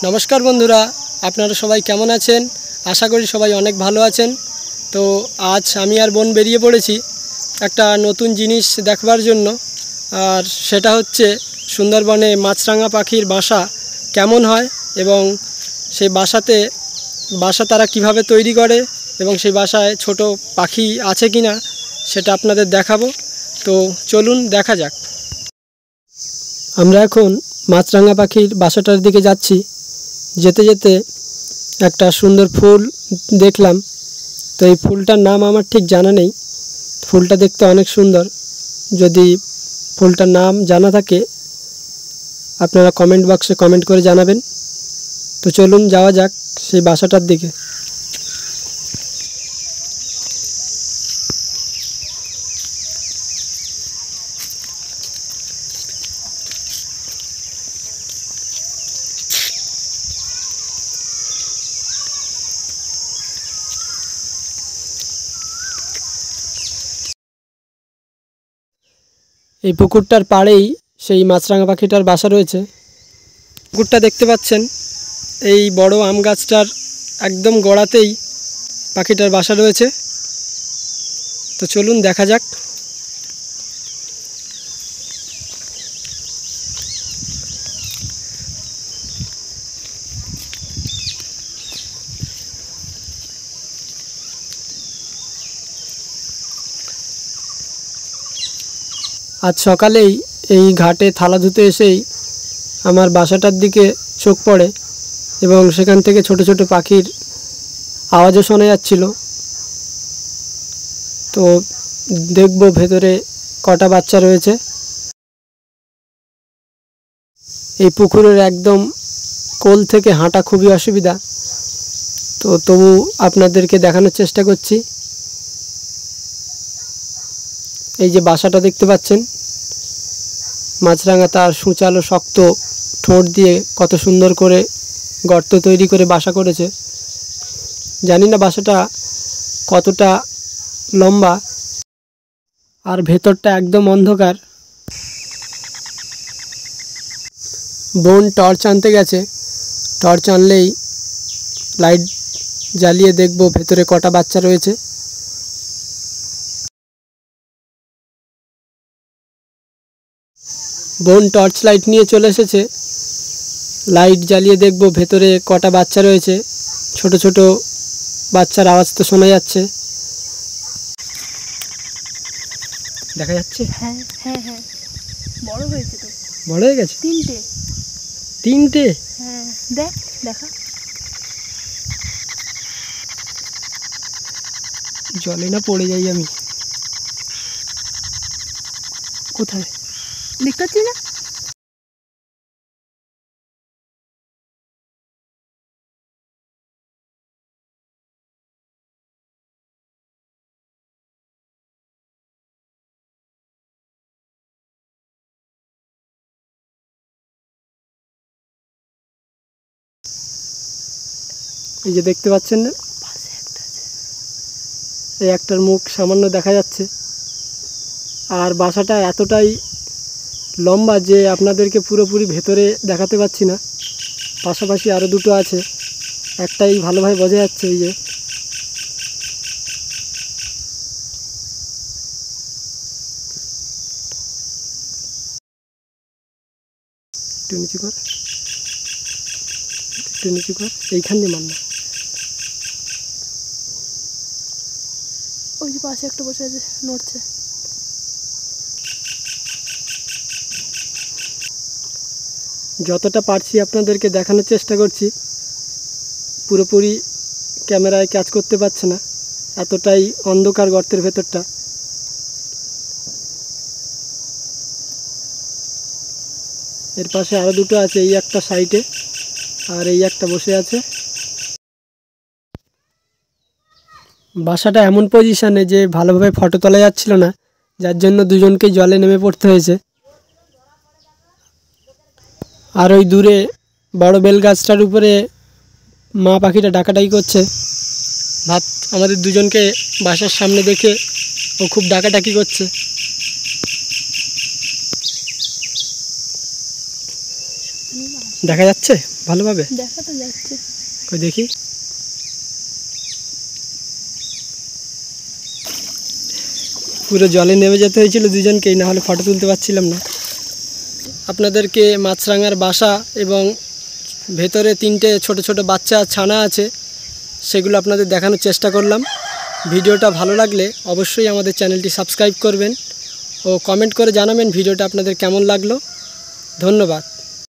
नमस्कार बंधुरा आपनारा सबाई केमन आछेन। आशा करी सबाई अनेक भालो आछेन। तो आज आमी आर बोन बेरिये पड़ेछि एकटा नतून जिनिस देखबार जन्य और सेटा होच्छे सुंदरबने माछरांगा पाखिर बासा केमन हय एबं सेई बासाते बासा तारा किभाबे तैरी करे एबं सेई बासाय छोटो पाखी आछे किना सेटा आपनादेर देखाबो। तो चलुन देखा जाक। आमरा एखन माछरांगा पाखिर बासाटार दिके जाচ্ছি। যেতে যেতে একটা সুন্দর ফুল দেখলাম। তো এই ফুলটার নাম আমার ঠিক জানা নেই। ফুলটা দেখতে অনেক সুন্দর। যদি ফুলটার নাম জানা থাকে আপনারা কমেন্ট বক্সে কমেন্ট করে জানাবেন। তো চলুন যাওয়া যাক সেই বাসাটার দিকে। এই পুকুরটার পাড়েই সেই মাছরাঙা পাখিটার বাসা রয়েছে। পুকুরটা দেখতে পাচ্ছেন, এই বড় আম গাছটার একদম গোড়াতেই পাখিটার বাসা রয়েছে। তো চলুন দেখা যাক। आज सकालेई এই ঘাটে থালা ধুতে এসেই আমার বাসাটার দিকে চোখ পড়ে এবং সেখান থেকে ছোট ছোট পাখির আওয়াজও শোনা যাচ্ছিল। তো দেখব ভেতরে কটা বাচ্চা রয়েছে। এই পুকুরের একদম কোল থেকে হাঁটা খুবই অসুবিধা। তো তবু আপনাদেরকে দেখানোর চেষ্টা করছি। এই যে বাসাটা দেখতে পাচ্ছেন, মাছরাঙা তার সূচালো শক্ত ঠোঁট দিয়ে কত সুন্দর করে গর্ত তৈরি করে বাসা করেছে। জানি না বাসাটা কতটা লম্বা, আর ভেতরটা একদম অন্ধকার। বোন টর্চ আনতে গেছে, টর্চ আনলেই লাইট জ্বালিয়ে দেখব ভেতরে কটা বাচ্চা রয়েছে। বোন টর্চ লাইট নিয়ে চলে এসেছে। লাইট জ্বালিয়ে দেখব ভেতরে কটা বাচ্চা রয়েছে। ছোট ছোট বাচ্চার আওয়াজ তো শোনা যাচ্ছে। দেখা যাচ্ছে? হ্যাঁ হ্যাঁ হ্যাঁ, বড় হয়েছে তো। বড় হয়ে গেছে? তিনটে? হ্যাঁ, দেখ দেখা। জলে না পড়ে যাই আমি। কোথায় দেখতে পাচ্ছি না? এই যে দেখতে পাচ্ছেন না, এই একটার মুখ সামান্য দেখা যাচ্ছে। আর বাসাটা এতটাই লম্বা যে আপনাদেরকে পুরোপুরি ভেতরে দেখাতে পাচ্ছি না। পাশাপাশি আরও দুটো আছে, একটাই ভালোভাবে বোঝা যাচ্ছে। এই যে একটু নিচু কর, একটু নিচু কর, এইখান দিয়ে মান না। ওই যে পাশে একটা বসে আছে, নড়ছে। যতটা পারছি আপনাদেরকে দেখানোর চেষ্টা করছি। পুরোপুরি ক্যামেরায় ক্যাচ করতে পারছে না, এতটাই অন্ধকার গর্তের ভেতরটা। এর পাশে আরও দুটো আছে, এই একটা সাইডে আর এই একটা বসে আছে। বাসাটা এমন পজিশানে যে ভালোভাবে ফটো তোলা যাচ্ছিল না, যার জন্য দুজনকেই জলে নেমে পড়তে হয়েছে। আর ওই দূরে বড় বেল গাছটার উপরে মা পাখিটা ডাকাডাকি করছে। ভাত আমাদের দুজনকে বাসার সামনে দেখে ও খুব ডাকাডাকি করছে। দেখা যাচ্ছে ভালোভাবে? দেখা তো যাচ্ছে। কই দেখি। পুরো জলে নেমে যেতে হয়েছিল দুজনকেই, না হলে ফটো তুলতে পারছিলাম না। আপনাদেরকে মাছরাঙার বাসা এবং ভেতরে 3টে ছোট ছোট বাচ্চা ছানা আছে সেগুলো আপনাদের দেখানোর চেষ্টা করলাম। ভিডিওটা ভালো লাগলে অবশ্যই আমাদের চ্যানেলটি সাবস্ক্রাইব করবেন ও কমেন্ট করে জানাবেন ভিডিওটা আপনাদের কেমন লাগলো। ধন্যবাদ।